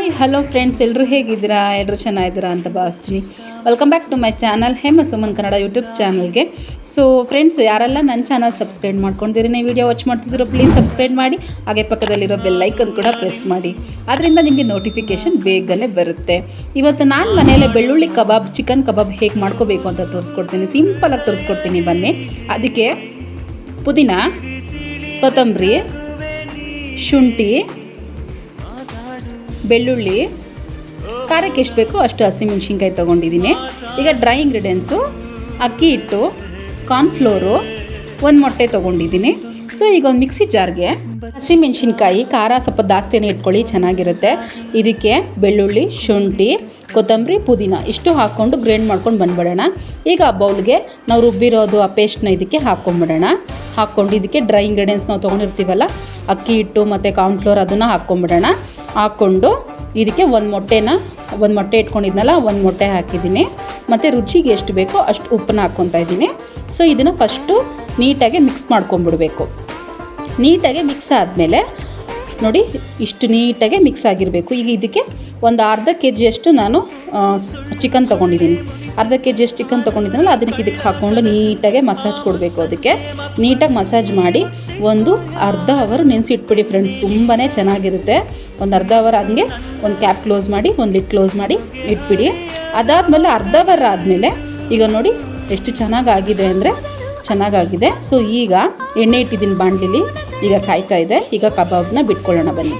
Hi hello friends, ಎಲ್ಲರೂ ಹೇಗಿದ್ದೀರಾ? ಎಲ್ಲರೂ ಚೆನ್ನಾಗಿದ್ದೀರಾ ಅಂತ ಭಾವಿಸ್ತೀನಿ. Welcome back to my channel Hema Suman Kannada YouTube ಚಾನಲ್ಗೆ. ಸೊ ಫ್ರೆಂಡ್ಸ್, ಯಾರೆಲ್ಲ ನನ್ನ ಚಾನಲ್ ಸಬ್ಸ್ಕ್ರೈಬ್ ಮಾಡ್ಕೊಂಡಿದ್ದೀರಿ, ನೀವು ವಿಡಿಯೋ ವಾಚ್ ಮಾಡ್ತಿದ್ದೀರೋ ಪ್ಲೀಸ್ ಸಬ್ಸ್ಕ್ರೈಬ್ ಮಾಡಿ. ಹಾಗೆ ಪಕ್ಕದಲ್ಲಿರೋ ಬೆಲ್ ಐಕನ್ ಕೂಡ ಪ್ರೆಸ್ ಮಾಡಿ, ಅದರಿಂದ ನಿಮಗೆ ನೋಟಿಫಿಕೇಷನ್ ಬೇಗನೆ ಬರುತ್ತೆ. ಇವತ್ತು ನಾನು ಮನೆಯಲ್ಲೇ ಬೆಳ್ಳುಳ್ಳಿ ಕಬಾಬ್, ಚಿಕನ್ ಕಬಾಬ್ ಹೇಗೆ ಮಾಡ್ಕೋಬೇಕು ಅಂತ ತೋರಿಸ್ಕೊಡ್ತೀನಿ. ಸಿಂಪಲಾಗಿ ತೋರಿಸ್ಕೊಡ್ತೀನಿ ಬನ್ನಿ. ಅದಕ್ಕೆ ಪುದೀನ, ಕೊತ್ತಂಬರಿ, ಶುಂಠಿ, ಬೆಳ್ಳುಳ್ಳಿ, ಖಾರಕ್ಕೆ ಎಷ್ಟು ಬೇಕೋ ಅಷ್ಟು ಹಸಿಮೆಣ್ಸಿನ್ಕಾಯಿ ತೊಗೊಂಡಿದ್ದೀನಿ. ಈಗ ಡ್ರೈ ಇಂಗ್ರೀಡಿಯೆಂಟ್ಸು ಅಕ್ಕಿ ಹಿಟ್ಟು, ಕಾರ್ನ್ಫ್ಲೋರು, ಒಂದು ಮೊಟ್ಟೆ ತೊಗೊಂಡಿದ್ದೀನಿ. ಸೊ ಈಗ ಒಂದು ಮಿಕ್ಸಿ ಜಾರ್ಗೆ ಹಸಿಮೆಣ್ಸಿನ್ಕಾಯಿ, ಖಾರ ಸ್ವಲ್ಪ ಜಾಸ್ತಿನೇ ಇಟ್ಕೊಳ್ಳಿ, ಚೆನ್ನಾಗಿರುತ್ತೆ. ಇದಕ್ಕೆ ಬೆಳ್ಳುಳ್ಳಿ, ಶುಂಠಿ, ಕೊತ್ತಂಬರಿ, ಪುದೀನ ಇಷ್ಟು ಹಾಕ್ಕೊಂಡು ಗ್ರೈಂಡ್ ಮಾಡ್ಕೊಂಡು ಬಂದುಬಿಡೋಣ. ಈಗ ಆ ಬೌಲ್ಗೆ ನಾವು ರುಬ್ಬಿರೋದು ಆ ಪೇಸ್ಟ್ನ ಇದಕ್ಕೆ ಹಾಕ್ಕೊಂಬಿಡೋಣ. ಹಾಕ್ಕೊಂಡು ಇದಕ್ಕೆ ಡ್ರೈ ಇಂಗ್ರೀಡಿಯೆಂಟ್ಸ್ ನಾವು ತೊಗೊಂಡಿರ್ತೀವಲ್ಲ, ಅಕ್ಕಿ ಹಿಟ್ಟು ಮತ್ತು ಕಾರ್ನ್ಫ್ಲೋರ್, ಅದನ್ನು ಹಾಕ್ಕೊಂಬಿಡೋಣ. ಹಾಕ್ಕೊಂಡು ಇದಕ್ಕೆ ಒಂದು ಮೊಟ್ಟೆ ಇಟ್ಕೊಂಡಿದ್ನಲ್ಲ, ಒಂದು ಮೊಟ್ಟೆ ಹಾಕಿದ್ದೀನಿ. ಮತ್ತು ರುಚಿಗೆ ಎಷ್ಟು ಬೇಕೋ ಅಷ್ಟು ಉಪ್ಪನ್ನ ಹಾಕ್ಕೊತಾ ಇದ್ದೀನಿ. ಸೊ ಇದನ್ನು ಫಸ್ಟು ನೀಟಾಗಿ ಮಿಕ್ಸ್ ಮಾಡ್ಕೊಂಬಿಡಬೇಕು. ನೀಟಾಗಿ ಮಿಕ್ಸ್ ಆದಮೇಲೆ ನೋಡಿ, ಇಷ್ಟು ನೀಟಾಗಿ ಮಿಕ್ಸ್ ಆಗಿರಬೇಕು. ಈಗ ಇದಕ್ಕೆ ಒಂದು ಅರ್ಧ ಕೆ ಜಿಯಷ್ಟು ನಾನು ಚಿಕನ್ ತೊಗೊಂಡಿದ್ದೀನಿ. ಅರ್ಧ ಕೆ ಜಿಯಷ್ಟು ಚಿಕನ್ ತೊಗೊಂಡಿದ್ದೀನಲ್ಲ, ಅದಕ್ಕೆ ಇದಕ್ಕೆ ಹಾಕ್ಕೊಂಡು ನೀಟಾಗಿ ಮಸಾಜ್ ಕೊಡಬೇಕು. ಅದಕ್ಕೆ ನೀಟಾಗಿ ಮಸಾಜ್ ಮಾಡಿ ಒಂದು ಅರ್ಧ ಅವರ್ ನೆನೆಸಿಟ್ಬಿಡಿ ಫ್ರೆಂಡ್ಸ್, ತುಂಬಾ ಚೆನ್ನಾಗಿರುತ್ತೆ. ಒಂದು ಅರ್ಧ ಅವರ್ ಹಂಗೆ ಒಂದು ಕ್ಯಾಪ್ ಕ್ಲೋಸ್ ಮಾಡಿ, ಒಂದು ಲಿಡ್ ಕ್ಲೋಸ್ ಮಾಡಿ ಇಟ್ಬಿಡಿ. ಅದಾದಮೇಲೆ ಅರ್ಧ ಅವರ್ ಆದಮೇಲೆ ಈಗ ನೋಡಿ ಎಷ್ಟು ಚೆನ್ನಾಗಾಗಿದೆ ಅಂದರೆ ಚೆನ್ನಾಗಾಗಿದೆ. ಸೊ ಈಗ ಎಣ್ಣೆ ಇಟ್ಟಿದ್ದೀನಿ ಬಾಣಲಿಲಿ, ಈಗ ಕಾಯ್ತಾ ಇದೆ. ಈಗ ಕಬಾಬ್ನ ಬಿಟ್ಕೊಳ್ಳೋಣ ಬನ್ನಿ.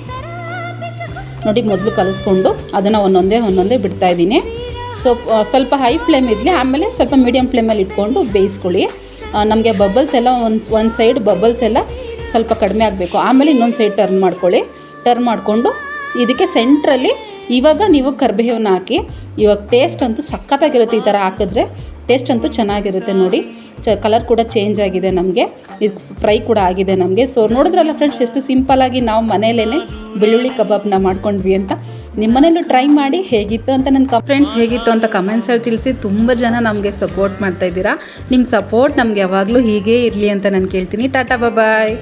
ನೋಡಿ, ಮೊದಲು ಕಲಿಸ್ಕೊಂಡು ಅದನ್ನು ಒಂದೊಂದೇ ಬಿಡ್ತಾಯಿದ್ದೀನಿ. ಸ್ವಲ್ಪ ಹೈ ಫ್ಲೇಮ್ ಇರಲಿ, ಆಮೇಲೆ ಸ್ವಲ್ಪ ಮೀಡಿಯಮ್ ಫ್ಲೇಮಲ್ಲಿ ಇಟ್ಕೊಂಡು ಬೇಯಿಸ್ಕೊಳ್ಳಿ. ನಮಗೆ ಬಬಲ್ಸ್ ಎಲ್ಲ ಒಂದು ಸೈಡ್ ಬಬಲ್ಸ್ ಎಲ್ಲ ಸ್ವಲ್ಪ ಕಡಿಮೆ ಆಗಬೇಕು. ಆಮೇಲೆ ಇನ್ನೊಂದು ಸೈಡ್ ಟರ್ನ್ ಮಾಡ್ಕೊಳ್ಳಿ. ಟರ್ನ್ ಮಾಡಿಕೊಂಡು ಇದಕ್ಕೆ ಸೆಂಟ್ರಲ್ಲಿ ಇವಾಗ ನೀವು ಕರಿಬೇವನ್ನ ಹಾಕಿ. ಇವಾಗ ಟೇಸ್ಟ್ ಅಂತೂ ಸಖತ್ತಾಗಿರುತ್ತೆ. ಈ ಥರ ಹಾಕಿದ್ರೆ ಟೇಸ್ಟ್ ಅಂತೂ ಚೆನ್ನಾಗಿರುತ್ತೆ. ನೋಡಿ, ಕಲರ್ ಕೂಡ ಚೇಂಜ್ ಆಗಿದೆ, ನಮಗೆ ಇದು ಫ್ರೈ ಕೂಡ ಆಗಿದೆ ನಮಗೆ. ಸೊ ನೋಡಿದ್ರಲ್ಲ ಫ್ರೆಂಡ್ಸ್, ಎಷ್ಟು ಸಿಂಪಲ್ಲಾಗಿ ನಾವು ಮನೆಯಲ್ಲೇ ಬೆಳ್ಳುಳ್ಳಿ ಕಬಾಬ್ನ ಮಾಡ್ಕೊಂಡ್ವಿ ಅಂತ. ನಿಮ್ಮನೇಲೂ ಟ್ರೈ ಮಾಡಿ ಹೇಗಿತ್ತು ಅಂತ ನನ್ನ ಫ್ರೆಂಡ್ಸ್ ಹೇಗಿತ್ತು ಅಂತ ಕಮೆಂಟ್ಸಲ್ಲಿ ತಿಳಿಸಿ. ತುಂಬ ಜನ ನಮಗೆ ಸಪೋರ್ಟ್ ಮಾಡ್ತಾಯಿದ್ದೀರಾ. ನಿಮ್ಮ ಸಪೋರ್ಟ್ ನಮ್ಗೆ ಯಾವಾಗಲೂ ಹೀಗೇ ಇರಲಿ ಅಂತ ನಾನು ಕೇಳ್ತೀನಿ. ಟಾಟಾ ಬಾಯ್.